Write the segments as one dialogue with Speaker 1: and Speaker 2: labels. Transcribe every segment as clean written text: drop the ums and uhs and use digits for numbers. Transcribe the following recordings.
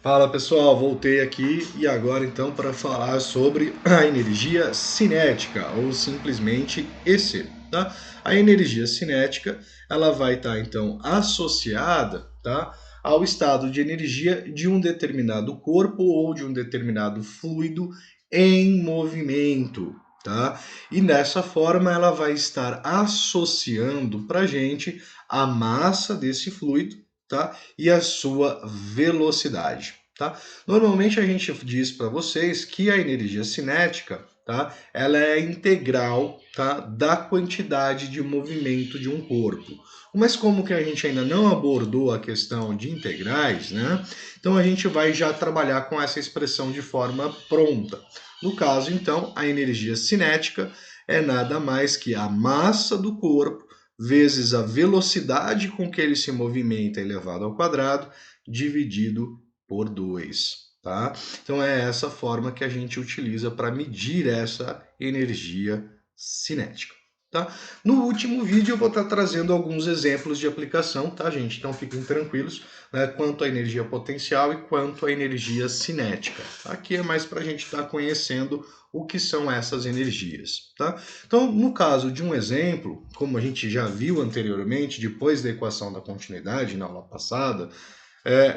Speaker 1: Fala pessoal, voltei aqui e agora então para falar sobre a energia cinética ou simplesmente EC, tá? A energia cinética, ela vai estar então associada, tá, ao estado de energia de um determinado corpo ou de um determinado fluido em movimento, tá? E dessa forma ela vai estar associando para gente a massa desse fluido, tá? E a sua velocidade. Tá? Normalmente a gente diz para vocês que a energia cinética, tá? Ela é integral, tá? Da quantidade de movimento de um corpo. Mas como que a gente ainda não abordou a questão de integrais, né? Então a gente vai já trabalhar com essa expressão de forma pronta. No caso, então, a energia cinética é nada mais que a massa do corpo vezes a velocidade com que ele se movimenta elevado ao quadrado, dividido por 2, tá? Então é essa forma que a gente utiliza para medir essa energia cinética, tá? No último vídeo eu vou estar trazendo alguns exemplos de aplicação, tá, gente? Então fiquem tranquilos, né, quanto à energia potencial e quanto à energia cinética. Aqui é mais para a gente estar conhecendo o que são essas energias, tá? Então, no caso de um exemplo, como a gente já viu anteriormente, depois da equação da continuidade na aula passada,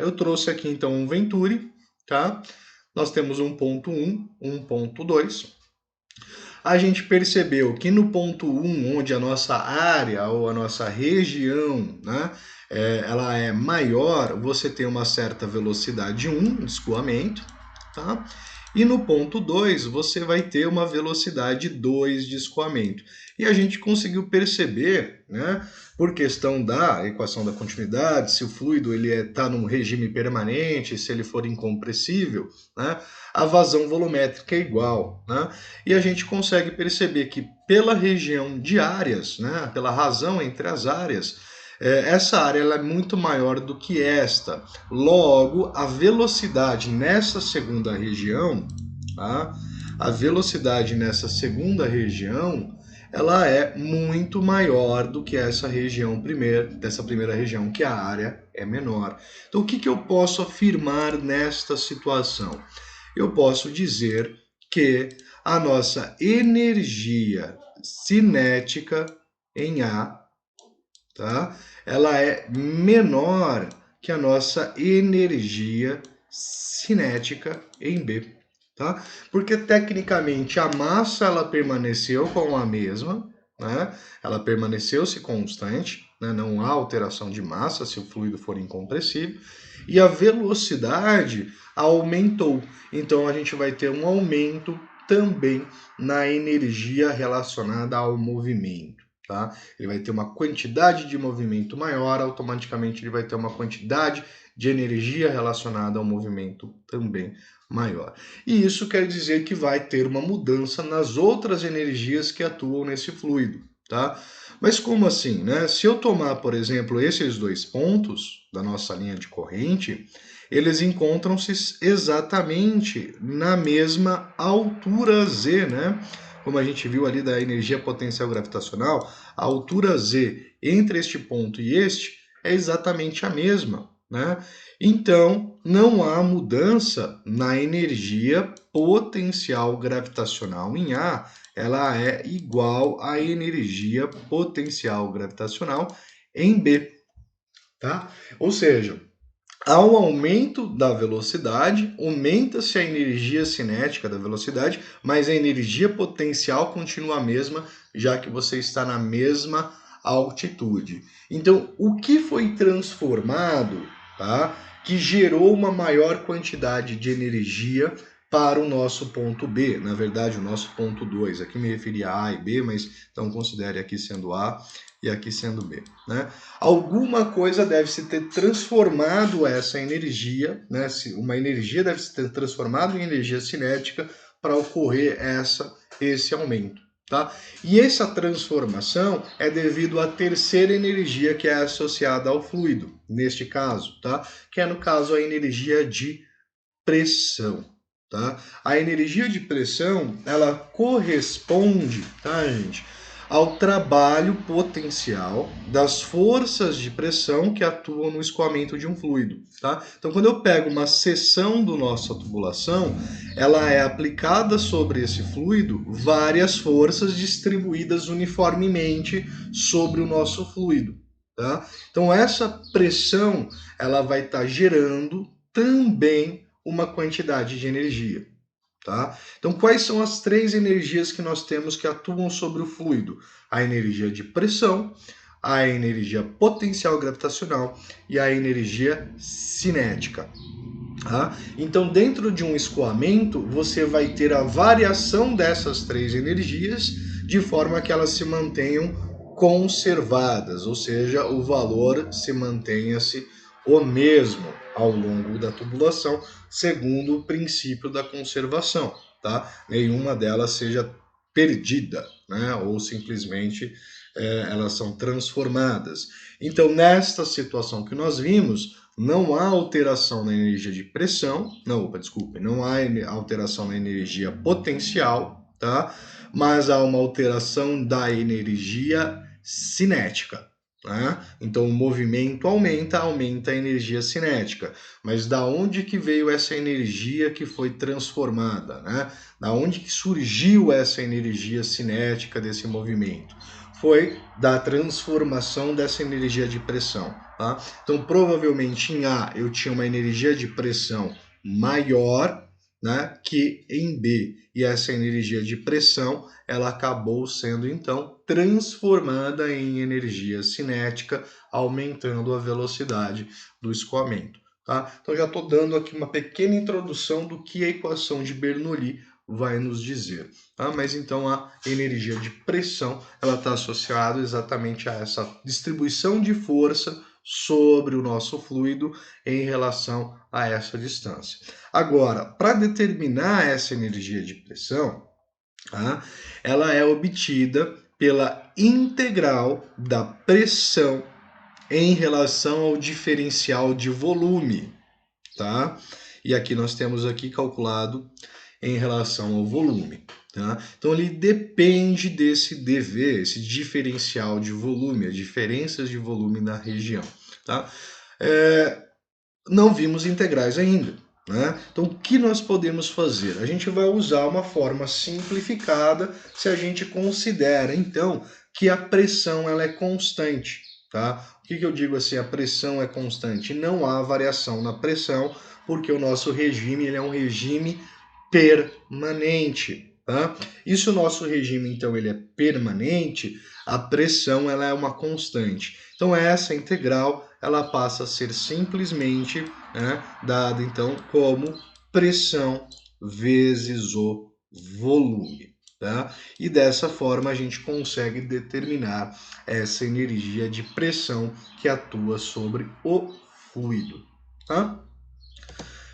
Speaker 1: eu trouxe aqui então um Venturi, tá? Nós temos um ponto 1, um ponto 2. A gente percebeu que no ponto 1, onde a nossa área ou a nossa região, né, ela é maior, você tem uma certa velocidade 1 de escoamento, tá? E no ponto 2, você vai ter uma velocidade 2 de escoamento. E a gente conseguiu perceber, né, por questão da equação da continuidade, se o fluido ele está num regime permanente, se ele for incompressível, né, a vazão volumétrica é igual, né? E a gente consegue perceber que pela região de áreas, né, pela razão entre as áreas, essa área ela é muito maior do que esta. Logo, a velocidade nessa segunda região, tá? A velocidade nessa segunda região, ela é muito maior do que essa região dessa primeira região, que a área é menor. Então, o que eu posso afirmar nesta situação? Eu posso dizer que a nossa energia cinética em A, tá? Ela é menor que a nossa energia cinética em B, tá? Porque tecnicamente a massa ela permaneceu com a mesma, né? Ela permaneceu-se constante, né? Não há alteração de massa se o fluido for incompressível, e a velocidade aumentou. Então a gente vai ter um aumento também na energia relacionada ao movimento, tá? Ele vai ter uma quantidade de movimento maior, automaticamente ele vai ter uma quantidade de energia relacionada ao movimento também maior. E isso quer dizer que vai ter uma mudança nas outras energias que atuam nesse fluido, tá? Mas como assim, né? Se eu tomar, por exemplo, esses dois pontos da nossa linha de corrente, eles encontram-se exatamente na mesma altura Z, né? Como a gente viu ali da energia potencial gravitacional, a altura Z entre este ponto e este é exatamente a mesma, né? Então, não há mudança na energia potencial gravitacional em A, ela é igual à energia potencial gravitacional em B, tá? Ou seja, ao aumento da velocidade, aumenta-se a energia cinética da velocidade, mas a energia potencial continua a mesma, já que você está na mesma altitude. Então, o que foi transformado, tá? Que gerou uma maior quantidade de energia para o nosso ponto B, na verdade, o nosso ponto 2. Aqui me referia a A e B, mas então considere aqui sendo A e aqui sendo B, né? Alguma coisa deve se ter transformado essa energia, né? Uma energia deve se ter transformado em energia cinética para ocorrer esse aumento, tá? E essa transformação é devido à terceira energia que é associada ao fluido, neste caso, tá? Que é no caso a energia de pressão, tá? A energia de pressão, ela corresponde, tá, gente, ao trabalho potencial das forças de pressão que atuam no escoamento de um fluido, tá? Então, quando eu pego uma seção do nossa tubulação, ela é aplicada sobre esse fluido várias forças distribuídas uniformemente sobre o nosso fluido, tá? Então, essa pressão, ela vai estar gerando também uma quantidade de energia. Tá? Então, quais são as três energias que nós temos que atuam sobre o fluido? A energia de pressão, a energia potencial gravitacional e a energia cinética. Tá? Então, dentro de um escoamento, você vai ter a variação dessas três energias de forma que elas se mantenham conservadas, ou seja, o valor se mantenha-se o mesmo ao longo da tubulação, segundo o princípio da conservação, tá? Nenhuma delas seja perdida, né? Ou simplesmente elas são transformadas. Então, nesta situação que nós vimos, não há alteração na energia de pressão, não há alteração na energia potencial, tá? Mas há uma alteração da energia cinética. Né? Então o movimento aumenta a energia cinética. Mas da onde que veio essa energia que foi transformada? Né? Da onde que surgiu essa energia cinética desse movimento? Foi da transformação dessa energia de pressão. Tá? Então provavelmente em A eu tinha uma energia de pressão maior, né, que em B, e essa energia de pressão ela acabou sendo então transformada em energia cinética, aumentando a velocidade do escoamento. Tá? Então já estou dando aqui uma pequena introdução do que a equação de Bernoulli vai nos dizer. Tá? Mas então a energia de pressão ela está associada exatamente a essa distribuição de força sobre o nosso fluido em relação a essa distância. Agora, para determinar essa energia de pressão, tá? Ela é obtida pela integral da pressão em relação ao diferencial de volume, tá? E aqui nós temos aqui calculado em relação ao volume, tá? Então ele depende desse dV, esse diferencial de volume, as diferenças de volume na região, tá? Não vimos integrais ainda. Né? Então, o que nós podemos fazer? A gente vai usar uma forma simplificada se a gente considera, então, que a pressão ela é constante. Tá? O que eu digo assim? A pressão é constante. Não há variação na pressão, porque o nosso regime ele é um regime permanente. Tá? E se o nosso regime, então, ele é permanente, a pressão ela é uma constante. Então, essa integral ela passa a ser simplesmente, né, dada então como pressão vezes o volume. Tá? E dessa forma a gente consegue determinar essa energia de pressão que atua sobre o fluido. Tá?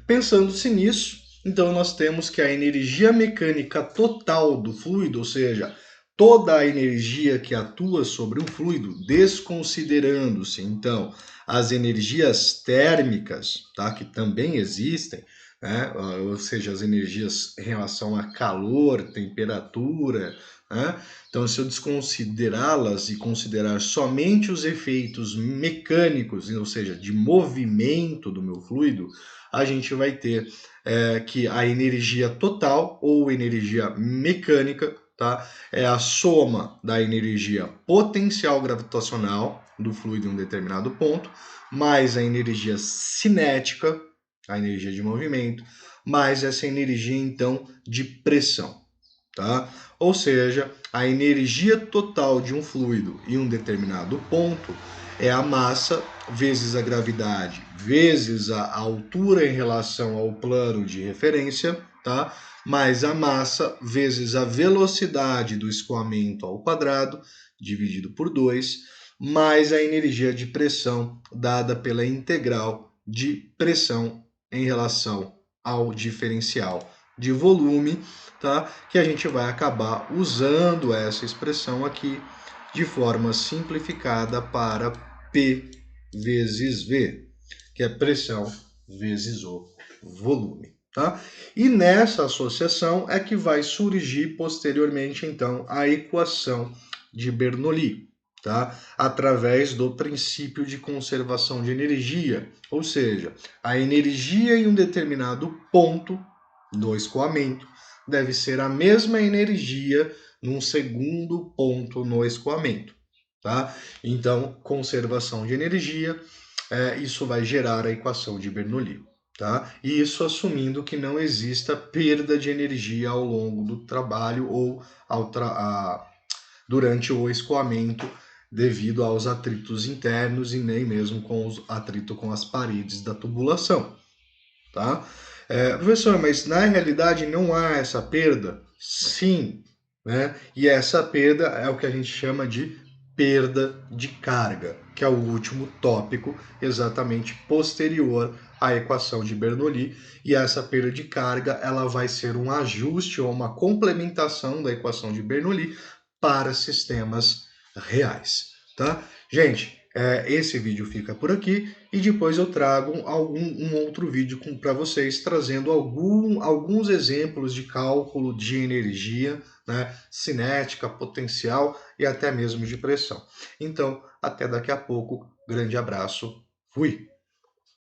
Speaker 1: Pensando-se nisso, então nós temos que a energia mecânica total do fluido, ou seja, toda a energia que atua sobre um fluido, desconsiderando-se então as energias térmicas, tá, que também existem, né, ou seja, as energias em relação a calor, temperatura, né, então se eu desconsiderá-las e considerar somente os efeitos mecânicos, ou seja, de movimento do meu fluido, a gente vai ter que a energia total ou energia mecânica, tá, é a soma da energia potencial gravitacional do fluido em um determinado ponto, mais a energia cinética, a energia de movimento, mais essa energia então de pressão. Tá? Ou seja, a energia total de um fluido em um determinado ponto é a massa vezes a gravidade vezes a altura em relação ao plano de referência, tá? Mais a massa vezes a velocidade do escoamento ao quadrado, dividido por 2, mais a energia de pressão dada pela integral de pressão em relação ao diferencial de volume, tá? Que a gente vai acabar usando essa expressão aqui de forma simplificada para P vezes V, que é pressão vezes o volume. Tá? E nessa associação é que vai surgir posteriormente, então, a equação de Bernoulli, tá? Através do princípio de conservação de energia, ou seja, a energia em um determinado ponto do escoamento deve ser a mesma energia num segundo ponto no escoamento, tá? Então, conservação de energia, isso vai gerar a equação de Bernoulli, tá? E isso assumindo que não exista perda de energia ao longo do trabalho ou durante o escoamento devido aos atritos internos e nem mesmo com o atrito com as paredes da tubulação, tá? Professor, mas na realidade não há essa perda? Sim, né? E essa perda é o que a gente chama de perda de carga, que é o último tópico exatamente posterior à equação de Bernoulli, e essa perda de carga ela vai ser um ajuste ou uma complementação da equação de Bernoulli para sistemas reais, tá? Gente, esse vídeo fica por aqui e depois eu trago um outro vídeo para vocês, trazendo alguns exemplos de cálculo de energia, né, cinética, potencial e até mesmo de pressão. Então, até daqui a pouco. Grande abraço. Fui!